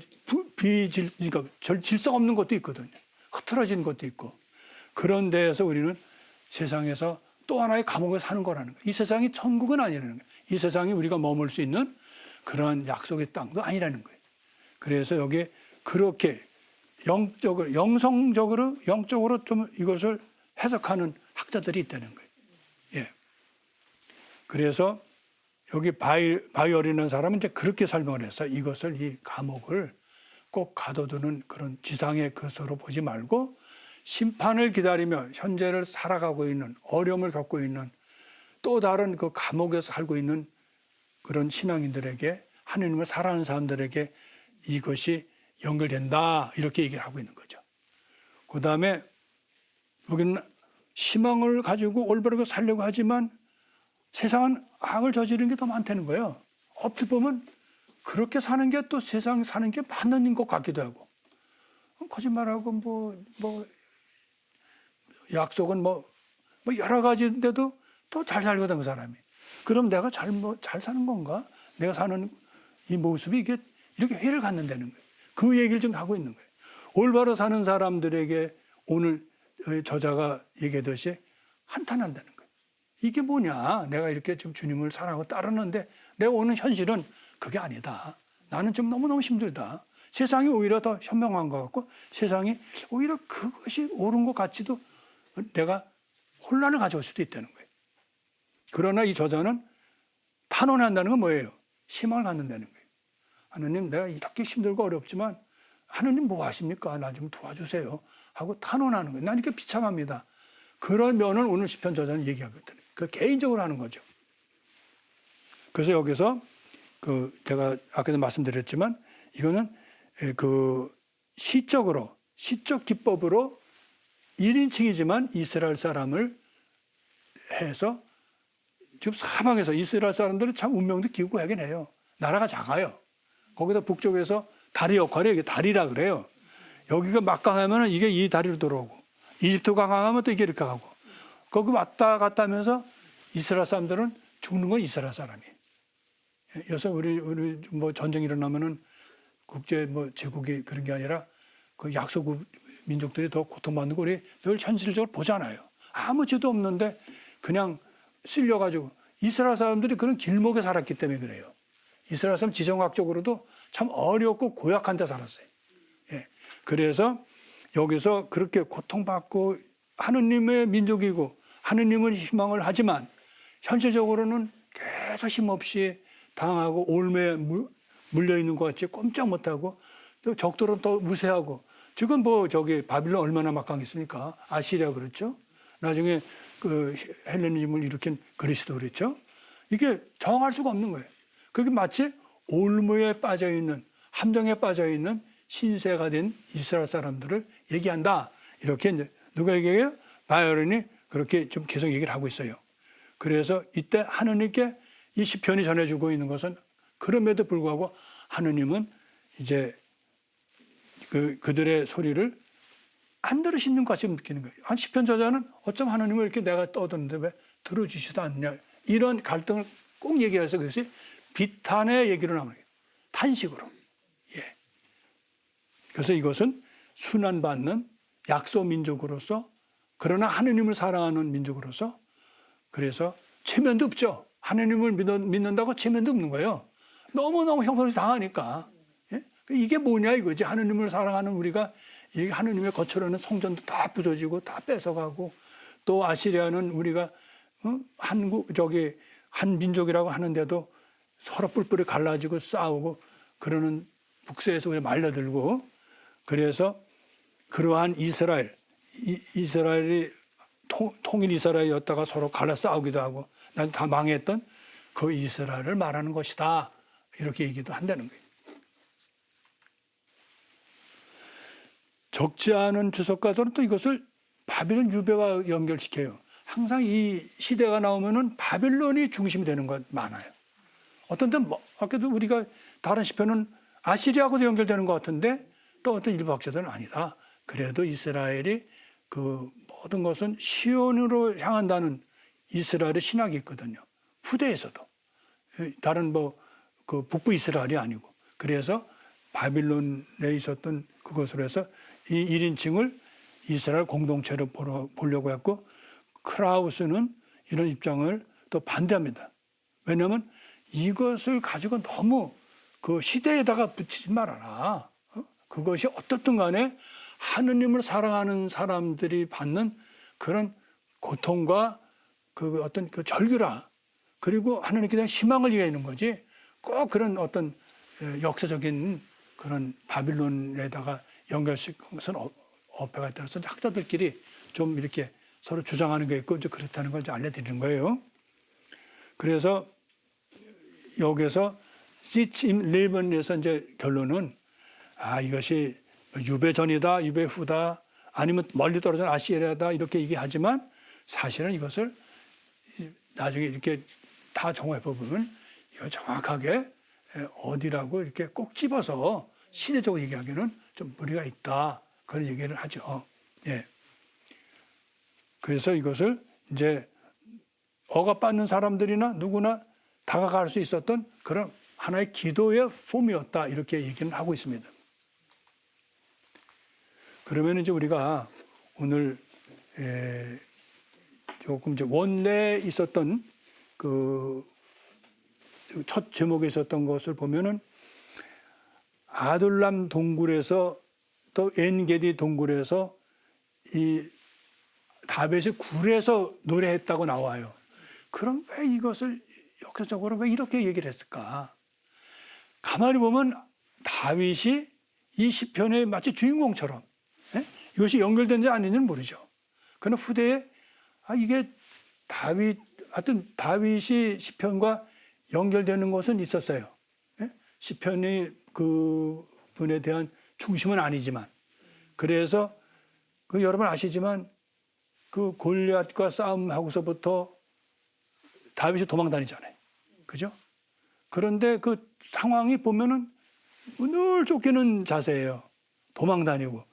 그러니까 질서 없는 것도 있거든요. 흐트러진 것도 있고 그런 데에서 우리는 세상에서 또 하나의 감옥에 사는 거라는 거예요. 이 세상이 천국은 아니라는 거예요. 이 세상이 우리가 머물 수 있는 그러한 약속의 땅도 아니라는 거예요. 그래서 여기 그렇게 영적으로 좀 이것을 해석하는 학자들이 있다는 거예요. 예. 그래서 여기 바이올이라는 사람은 이제 그렇게 설명을 해서 이 감옥을 꼭 가둬두는 그런 지상의 것으로 보지 말고 심판을 기다리며 현재를 살아가고 있는, 어려움을 겪고 있는, 또 다른 그 감옥에서 살고 있는 그런 신앙인들에게, 하느님을 사랑하는 사람들에게 이것이 연결된다, 이렇게 얘기를 하고 있는 거죠. 그 다음에 여기는 희망을 가지고 올바르게 살려고 하지만 세상은 악을 저지르는 게 더 많다는 거예요. 어떻게 보면 그렇게 사는 게 또 세상 사는 게 맞는 것 같기도 하고, 거짓말하고 뭐 약속은 뭐 여러 가지인데도 또 잘 살거든, 그 사람이. 그럼 내가 잘 사는 건가? 내가 사는 이 모습이 이게 이렇게 회의를 갖는다는 거예요. 그 얘기를 지금 하고 있는 거예요. 올바로 사는 사람들에게 오늘 저자가 얘기하듯이 한탄한다는 거예요. 이게 뭐냐? 내가 이렇게 지금 주님을 사랑하고 따르는데 내가 오는 현실은 그게 아니다. 나는 지금 너무너무 힘들다. 세상이 오히려 더 현명한 것 같고 세상이 오히려 그것이 옳은 것 같지도 내가 혼란을 가져올 수도 있다는 거예요. 그러나 이 저자는 탄원한다는 건 뭐예요? 희망을 갖는다는 거예요. 하느님, 내가 이렇게 힘들고 어렵지만 하느님 뭐 하십니까? 나 좀 도와주세요 하고 탄원하는 거예요. 난 이렇게 비참합니다. 그런 면을 오늘 시편 저자는 얘기하거든요. 그 개인적으로 하는 거죠. 그래서 여기서 제가 아까도 말씀드렸지만 이거는 그 시적 기법으로 1인칭이지만 이스라엘 사람을 해서 지금 사방에서 이스라엘 사람들은 참 운명도 기구하긴 해요. 나라가 작아요. 거기다 북쪽에서 다리 역할이 이게 다리라 그래요. 여기가 막강하면 이게 이 다리로 들어오고 이집트 강하면 또 이게 이렇게 가고 거기 왔다 갔다 하면서 이스라엘 사람들은 죽는 건 이스라엘 사람이에요. 그래서 우리 뭐 전쟁이 일어나면은 국제 뭐 제국이 그런 게 아니라 그 약소국 민족들이 더 고통받는 거 우리 늘 현실적으로 보잖아요. 아무 죄도 없는데 그냥 쓸려가지고 이스라엘 사람들이 그런 길목에 살았기 때문에 그래요. 이스라엘 사람 지정학적으로도 참 어렵고 고약한 데 살았어요. 예. 그래서 여기서 그렇게 고통받고 하느님의 민족이고 하느님은 희망을 하지만 현실적으로는 계속 힘없이 당하고 올매에 물려있는 것 같이 꼼짝 못하고 또 적들은 또 무세하고 지금 뭐 저기 바빌론 얼마나 막강했습니까? 아시리아 그렇죠? 나중에 그 헬레니즘을 일으킨 그리스도 그랬죠? 이게 정할 수가 없는 거예요. 그게 마치 올무에 빠져있는 함정에 빠져있는 신세가 된 이스라엘 사람들을 얘기한다. 이렇게 이제 누가 얘기해요? 바이올린이 그렇게 좀 계속 얘기를 하고 있어요. 그래서 이때 하느님께 이 시편이 전해주고 있는 것은 그럼에도 불구하고 하느님은 이제 그들의 소리를 안 들으시는 것 같이 느끼는 거예요. 한 시편 저자는 어쩜 하느님을 이렇게 내가 떠드는데 왜 들어주시도 않느냐. 이런 갈등을 꼭 얘기해서 그것이 비탄의 얘기로 나오는 거예요. 탄식으로. 예. 그래서 이것은 순환받는 약소 민족으로서 그러나 하느님을 사랑하는 민족으로서 그래서 체면도 없죠. 하느님을 믿는다고 체면도 없는 거예요. 너무너무 형편이 당하니까. 예? 이게 뭐냐 이거지. 하느님을 사랑하는 우리가 이 하느님의 거처라는 성전도 다 부서지고 다 뺏어가고 또 아시리아는 우리가 한 민족이라고 하는데도 서로 뿔뿔이 갈라지고 싸우고 그러는 북서에서 우리 말려들고 그래서 그러한 이스라엘이 통일 이스라엘이었다가 서로 갈라 싸우기도 하고 난 다 망했던 그 이스라엘을 말하는 것이다. 이렇게 얘기도 한다는 거예요. 적지 않은 주석가들은 또 이것을 바빌론 유배와 연결시켜요. 항상 이 시대가 나오면은 바빌론이 중심이 되는 것 많아요. 어떤 때는 아까도 우리가 다른 시편은 아시리아하고도 연결되는 것 같은데 또 어떤 일부 학자들은 아니다. 그래도 이스라엘이 그 모든 것은 시온으로 향한다는 이스라엘의 신학이 있거든요. 후대에서도 다른 그 북부 이스라엘이 아니고 그래서 바빌론에 있었던 그것으로 해서 이 1인칭을 이스라엘 공동체로 보려고 했고 크라우스는 이런 입장을 또 반대합니다. 왜냐하면 이것을 가지고 너무 그 시대에다가 붙이지 말아라. 그것이 어떻든 간에 하느님을 사랑하는 사람들이 받는 그런 고통과 그 어떤 그 절규라 그리고 하느님께 대한 희망을 이해하는 거지 꼭 그런 어떤 역사적인 그런 바빌론에다가 연결시킬 것은 어폐가 있다서 학자들끼리 좀 이렇게 서로 주장하는 게 있고 이제 그렇다는 걸 이제 알려드리는 거예요. 그래서 여기서 시침 릴번에서 이제 결론은 이것이 유배 전이다, 유배 후다, 아니면 멀리 떨어진 아시리아다 이렇게 얘기하지만 사실은 이것을 나중에 이렇게 다 정확해 보면 이걸 정확하게 어디라고 이렇게 꼭 집어서 시대적으로 얘기하기는 좀 무리가 있다 그런 얘기를 하죠. 예. 그래서 이것을 이제 억압받는 사람들이나 누구나 다가갈 수 있었던 그런 하나의 기도의 폼이었다 이렇게 얘기는 하고 있습니다. 그러면 이제 우리가 오늘 조금 이제 원래에 있었던 그 첫 제목에 있었던 것을 보면은 아둘람 동굴에서 또 엔게디 동굴에서 이 다벳이 굴에서 노래했다고 나와요. 그럼 왜 이것을 역사적으로 왜 이렇게 얘기를 했을까? 가만히 보면 다윗이 이 시편의 마치 주인공처럼 이것이 연결된지 아닌지는 모르죠. 그러나 후대에 이게 하여튼 다윗이 시편과 연결되는 것은 있었어요. 시편이 그 분에 대한 중심은 아니지만 그래서 여러분 아시지만 그 골리앗과 싸움하고서부터 다윗이 도망 다니잖아요. 그죠? 그런데 그 상황이 보면은 늘 쫓기는 자세예요. 도망 다니고.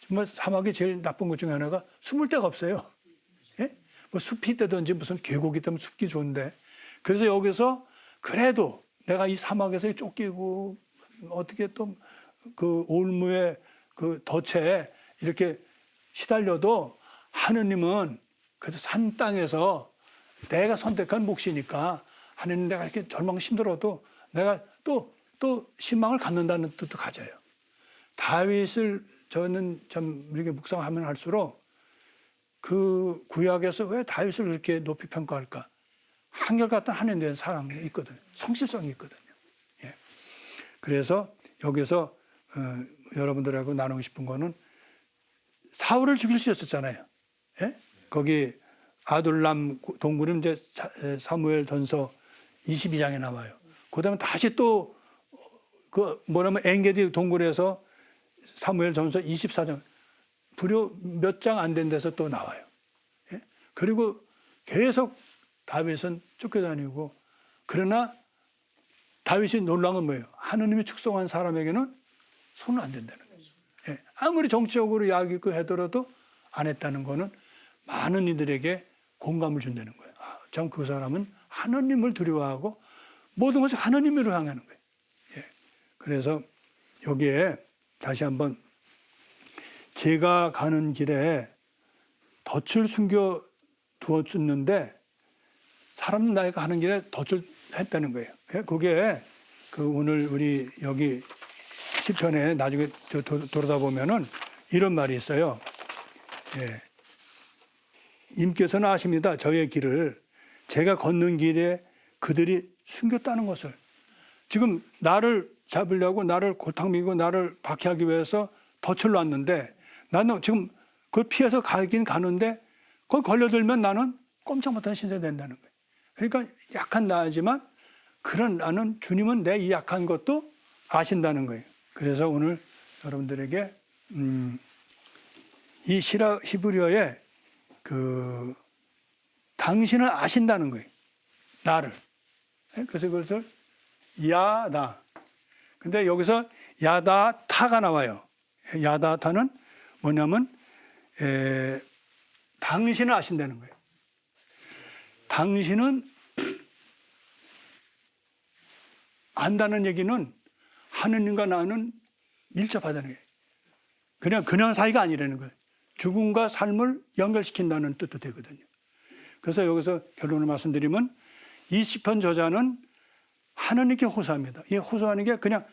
정말 사막이 제일 나쁜 것 중에 하나가 숨을 데가 없어요. 예? 뭐 숲이 있다든지 무슨 계곡이 있다면 숨기 좋은데. 그래서 여기서 그래도 내가 이 사막에서 쫓기고 어떻게 또 그 올무의 그 덫에 이렇게 시달려도 하느님은 그래도 산 땅에서 내가 선택한 몫이니까 하느님 내가 이렇게 절망 힘들어도 내가 또 희망을 갖는다는 뜻도 가져요. 다윗을 저는 참 이렇게 묵상하면 할수록 그 구약에서 왜 다윗을 그렇게 높이 평가할까? 한결같은 하나님에 대한 사랑이 있거든요. 성실성이 있거든요. 예. 그래서 여기서 여러분들하고 나누고 싶은 거는 사울을 죽일 수 있었잖아요. 예? 거기 아둘람 동굴은 이제 사무엘 전서 22장에 나와요. 그 다음에 다시 또 뭐냐면 엔게디 동굴에서 사무엘 전서 24장 불교 몇 장 안 된 데서 또 나와요. 예? 그리고 계속 다윗은 쫓겨다니고 그러나 다윗이 놀라운 건 뭐예요? 하느님이 축성한 사람에게는 손은 안 된다는 거죠. 예. 아무리 정치적으로 야기 있고 하더라도 안 했다는 거는 많은 이들에게 공감을 준다는 거예요. 참 그 사람은 하느님을 두려워하고 모든 것을 하느님으로 향하는 거예요. 예. 그래서 여기에 다시 한번 제가 가는 길에 덫을 숨겨 두었는데 사람 나이가 가는 길에 덫을 했다는 거예요. 예? 그게 오늘 우리 여기 시편에 나중에 돌아다 보면은 이런 말이 있어요. 예. 임께서는 아십니다. 저의 길을 제가 걷는 길에 그들이 숨겼다는 것을. 지금 나를 잡으려고 나를 골탕미고 나를 박해하기 위해서 덫을 놨는데 나는 지금 그걸 피해서 가긴 가는데 거기 걸려들면 나는 꼼짝 못하는 신세가 된다는 거예요. 그러니까 약한 나지만 그런 나는 주님은 내 이 약한 것도 아신다는 거예요. 그래서 오늘 여러분들에게 이 히브리어에 당신을 아신다는 거예요. 나를. 그래서 그것을 야다. 근데 여기서 야다타가 나와요. 야다타는 뭐냐면 당신을 아신다는 거예요. 당신은 안다는 얘기는 하느님과 나는 밀접하다는 거예요. 그냥 사이가 아니라는 거예요. 죽음과 삶을 연결시킨다는 뜻도 되거든요. 그래서 여기서 결론을 말씀드리면 이 시편 저자는 하느님께 호소합니다. 이 호소하는 게 그냥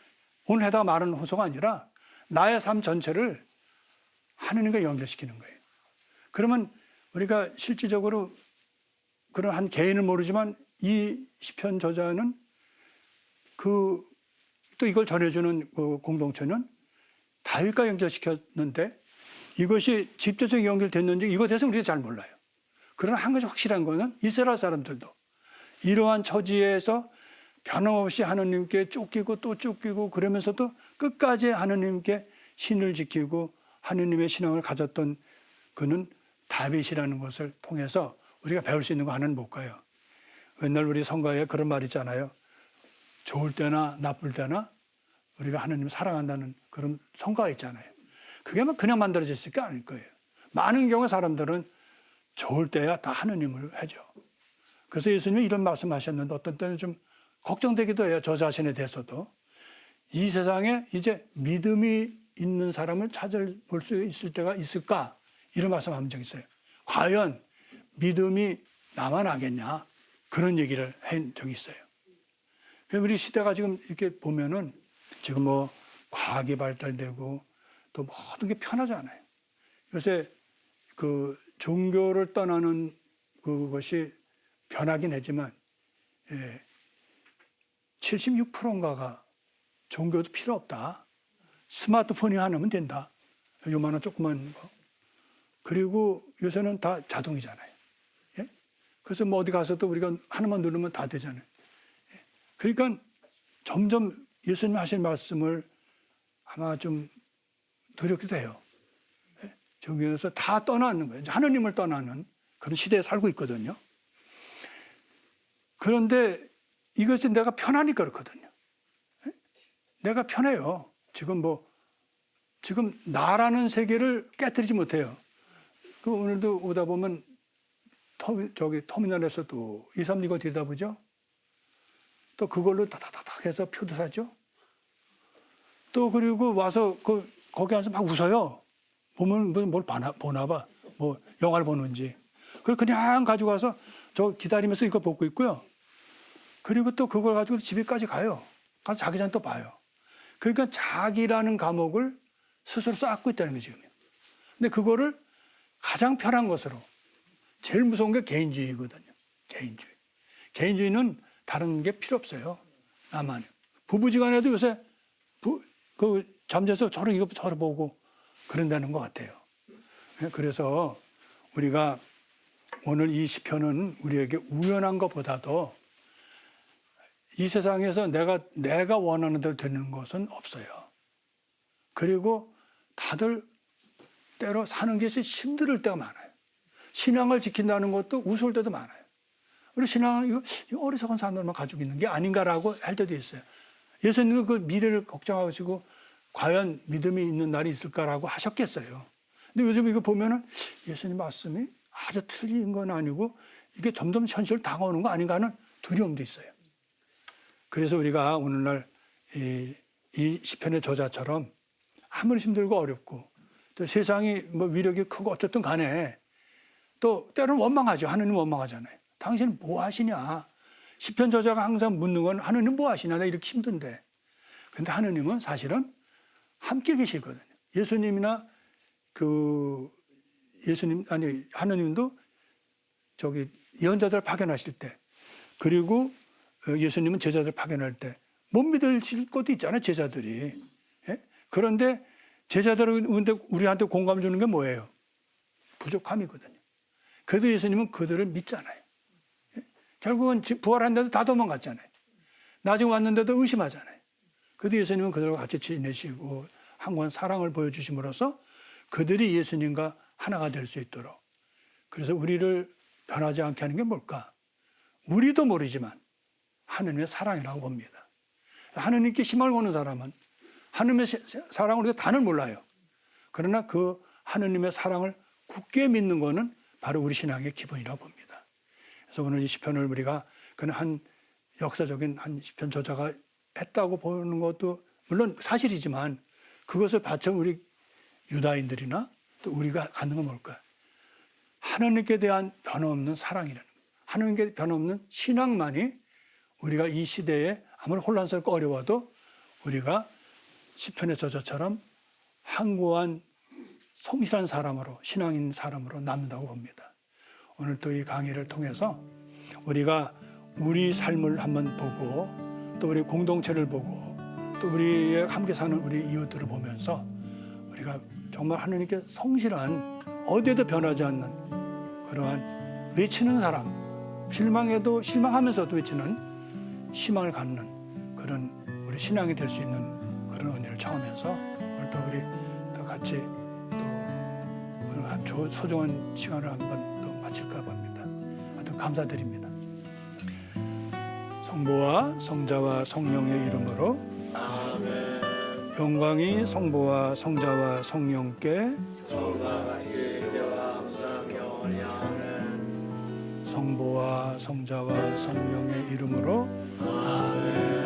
오늘 해다가 말하는 호소가 아니라 나의 삶 전체를 하느님과 연결시키는 거예요. 그러면 우리가 실질적으로 그런 한 개인을 모르지만 이 시편 저자는 또 이걸 전해주는 그 공동체는 다윗과 연결시켰는데 이것이 직접적인 연결됐는지 이것에 대해서 우리가 잘 몰라요. 그러나 한 가지 확실한 거는 이스라엘 사람들도 이러한 처지에서 변함없이 하느님께 쫓기고 또 쫓기고 그러면서도 끝까지 하느님께 신을 지키고 하느님의 신앙을 가졌던 그는 다윗이라는 것을 통해서 우리가 배울 수 있는 거 하나는 뭘까요? 옛날 우리 성가에 그런 말 있잖아요. 좋을 때나 나쁠 때나 우리가 하느님을 사랑한다는 그런 성가가 있잖아요. 그게 막 그냥 만들어졌을 게 아닐 거예요. 많은 경우 사람들은 좋을 때야 다 하느님을 하죠. 그래서 예수님이 이런 말씀하셨는데 어떤 때는 좀 걱정되기도 해요. 저 자신에 대해서도. 이 세상에 이제 믿음이 있는 사람을 찾아볼 수 있을 때가 있을까? 이런 말씀한 적이 있어요. 과연 믿음이 나만 하겠냐? 그런 얘기를 한 적이 있어요. 우리 시대가 지금 이렇게 보면은 지금 뭐 과학이 발달되고 또 모든 게 편하잖아요. 요새 그 종교를 떠나는 그것이 변하긴 했지만 76%인가가 종교도 필요 없다. 스마트폰이 하나면 된다. 요만한 조그만 거. 그리고 요새는 다 자동이잖아요. 예? 그래서 뭐 어디 가서도 우리가 하나만 누르면 다 되잖아요. 예? 그러니까 점점 예수님 하신 말씀을 아마 좀 두렵기도 해요. 예? 종교에서 다 떠나는 거예요. 하느님을 떠나는 그런 시대에 살고 있거든요. 그런데 이것은 내가 편하니까 그렇거든요. 예? 내가 편해요. 지금 나라는 세계를 깨뜨리지 못해요. 그 오늘도 오다 보면 터미널에서도 2, 3, 2거 들여다보죠. 또 그걸로 다다다닥 해서 표도 사죠. 또 그리고 와서 거기 와서 막 웃어요. 보면 뭘 보나 봐. 뭐 영화를 보는지. 그걸 그냥 가지고 와서 저 기다리면서 이거 보고 있고요. 그리고 또 그걸 가지고 집에까지 가요. 가서 자기 전에 또 봐요. 그러니까 자기라는 감옥을 스스로 쌓고 있다는 거죠, 지금. 근데 그거를 가장 편한 것으로 제일 무서운 게 개인주의거든요. 개인주의. 개인주의는 다른 게 필요 없어요. 나만. 부부지간에도 요새 잠자서 저를 보고 그런다는 것 같아요. 그래서 우리가 오늘 이 시편은 우리에게 우연한 것보다도 이 세상에서 내가 원하는 대로 되는 것은 없어요. 그리고 다들 때로 사는 것이 힘들 때가 많아요. 신앙을 지킨다는 것도 우스울 때도 많아요. 우리 신앙은 이거 어리석은 사람들만 가지고 있는 게 아닌가라고 할 때도 있어요. 예수님은 그 미래를 걱정하시고 과연 믿음이 있는 날이 있을까라고 하셨겠어요. 근데 요즘 이거 보면은 예수님 말씀이 아주 틀린 건 아니고 이게 점점 현실을 다가오는 거 아닌가 하는 두려움도 있어요. 그래서 우리가 오늘날 이 시편의 저자처럼 아무리 힘들고 어렵고 또 세상이 뭐 위력이 크고 어쨌든 간에 또 때로는 원망하죠. 하느님 원망하잖아요. 당신은 뭐 하시냐. 시편 저자가 항상 묻는 건 하느님 뭐 하시냐. 나 이렇게 힘든데. 근데 하느님은 사실은 함께 계시거든요. 예수님이나 하느님도 예언자들을 파견하실 때 그리고 예수님은 제자들 파견할 때 못 믿으실 것도 있잖아요. 제자들이. 예? 그런데 제자들은 우리한테 공감 주는 게 뭐예요? 부족함이거든요. 그래도 예수님은 그들을 믿잖아요. 예? 결국은 부활한데도 다 도망갔잖아요. 나중에 왔는데도 의심하잖아요. 그래도 예수님은 그들과 같이 지내시고 한관 사랑을 보여주심으로써 그들이 예수님과 하나가 될 수 있도록. 그래서 우리를 변하지 않게 하는 게 뭘까? 우리도 모르지만 하느님의 사랑이라고 봅니다. 하느님께 희망을 거는 사람은 하느님의 사랑을 우리가 다는 몰라요. 그러나 그 하느님의 사랑을 굳게 믿는 것은 바로 우리 신앙의 기본이라고 봅니다. 그래서 오늘 이 시편을 우리가 그는 한 역사적인 한 시편 저자가 했다고 보는 것도 물론 사실이지만 그것을 바쳐 우리 유다인들이나 또 우리가 갖는 건 뭘까요? 하느님께 대한 변함없는 사랑이라는 거예요. 하느님께 변함없는 신앙만이 우리가 이 시대에 아무리 혼란스럽고 어려워도 우리가 시편의 저자처럼 항고한 성실한 사람으로 신앙인 사람으로 남는다고 봅니다. 오늘 또 이 강의를 통해서 우리가 우리 삶을 한번 보고 또 우리 공동체를 보고 또 우리의 함께 사는 우리 이웃들을 보면서 우리가 정말 하느님께 성실한, 어디에도 변하지 않는 그러한 외치는 사람, 실망해도 실망하면서도 외치는 희망을 갖는 그런 우리 신앙이 될 수 있는 그런 은혜를 청하면서 오늘 또 우리 또 같이 또 오늘 소중한 시간을 한번 또 마칠까 봅니다. 하여튼 감사드립니다. 성부와 성자와 성령의 이름으로 아멘. 영광이 성부와 성자와 성령께 성부와 성자와 성령의 이름으로 아멘.